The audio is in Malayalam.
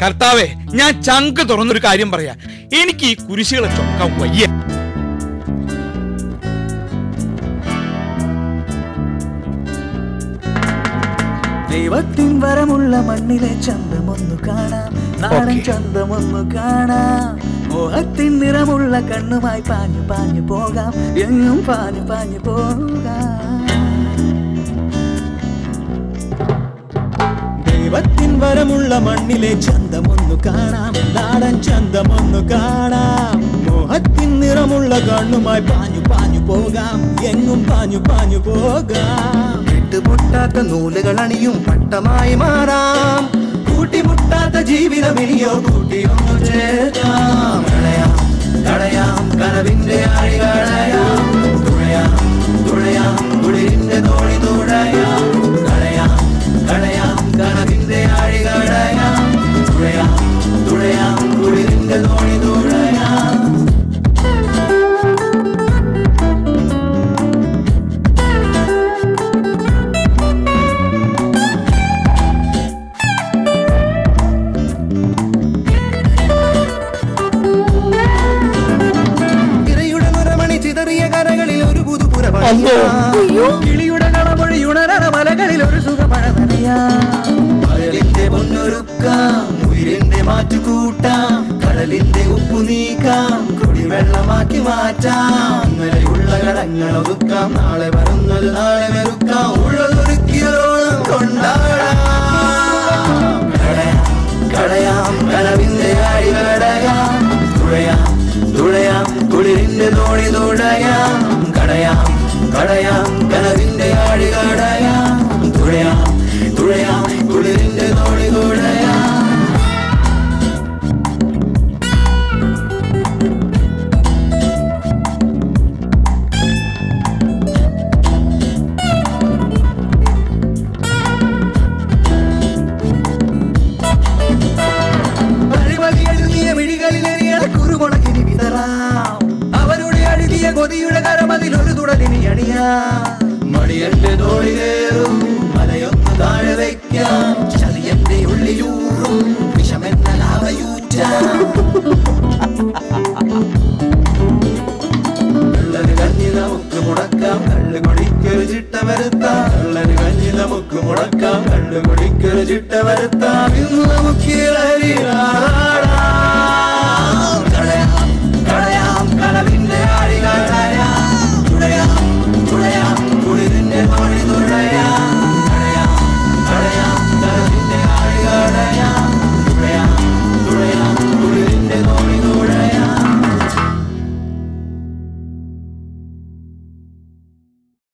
കർത്താവേ, ഞാൻ ചങ്ക് തുറന്നൊരു കാര്യം പറയാ, എനിക്ക് ഈ കുരിശുകളെ ചൊക്കാൻ വയ്യ. ദൈവത്തിൻ വരമുള്ള മണ്ണിലെ ചന്തമൊന്നു കാണാം, നാടൻ ചന്തമൊന്നു കാണാം. മോഹത്തിൻ നിറമുള്ള കണ്ണുമായി പാഞ്ഞു പാഞ്ഞു പോകാം, എങ്ങും പാഞ്ഞു പാഞ്ഞു പോകാം. ദൈവത്തിൻ വരമുള്ള മണ്ണിലെ ചന്തമൊന്നു കാണാം, നാടൻ ചന്തമൊന്നു കാണാം. മോഹത്തിൻ നിറമുള്ള കണ്ണുമായി പാഞ്ഞു പാഞ്ഞു പോകാം, എങ്ങും പാഞ്ഞു പാഞ്ഞു പോകാം. പൊട്ടാത്ത നൂലുകൾ അണിയും പട്ടമായി മാറാം, കൂട്ടിമുട്ടാത്ത ജീവിതം ഇനിയോ കൂട്ടിയൊന്നു ചേർക്കാം. കളയാം കളയാം കനവിന്റെ ആഴി കളയാം, തുഴയാം തുഴയാം കുളിരിന്റെ തോണി തുഴയാം. കളയാം കളയാം കനവിന്റെ ആഴി കളയാം, തുഴയാം തുഴയാം കുളിരിന്റെ തോണി തുഴയാം. കിളിയുടെ കളമൊഴിയുണരണ മലകളിൽ ഒരു സുഖമഴ നനയാലിന്റെ പൊന്നൊരുക്കാം, ഉയിരിന്റെ മാറ്റുകൂട്ടാം, കടലിന്റെ ഉപ്പു നീക്കാം, കുടിവെള്ളമാക്കി മാറ്റാം. അങ്ങനെയുള്ള കടങ്ങൾ ഒതുക്കാം, നാളെ വരുന്നത് നാളെ വെറുക്കാം. ഉള്ളതൊരുക്കിയോളം കൊണ്ടാടാം. കളയാം കടവിന്റെ ആഴി കടയാം, തുഴയാം തുഴയാം കുളിരിന്റെ തോണി തുഴയാം. കടയാം കടയാം കനവിന്റെ ആഴി കടയാം, തുഴയാം തുഴയാം കുളിരിന്റെ തോണി തുഴയാം. കുറുമുളകിനി വിതറാം, അവരുടെ അഴുകിയ കൊതിയുടെ കരമതിലൊരു തുടലിനി അണിയാം. മടിയന്റെ തോളിലേറും മലയൊന്ന് താഴെ വയ്ക്കാം, ചതിയന്റെ ഉള്ളിലൂറും വിഷമെന്ന ലാവയൂറ്റാം. കള്ളന് കഞ്ഞി നമുക്ക് മുടക്കാം, കള്ളു കുടിക്കൊരു ചിട്ട വരുത്താം. കള്ളന് കഞ്ഞി നമുക്ക് മുടക്കാം, കള്ളു കുടിക്കൊരു ചിട്ട വരുത്താം. ഇന്ന് നമുക്ക്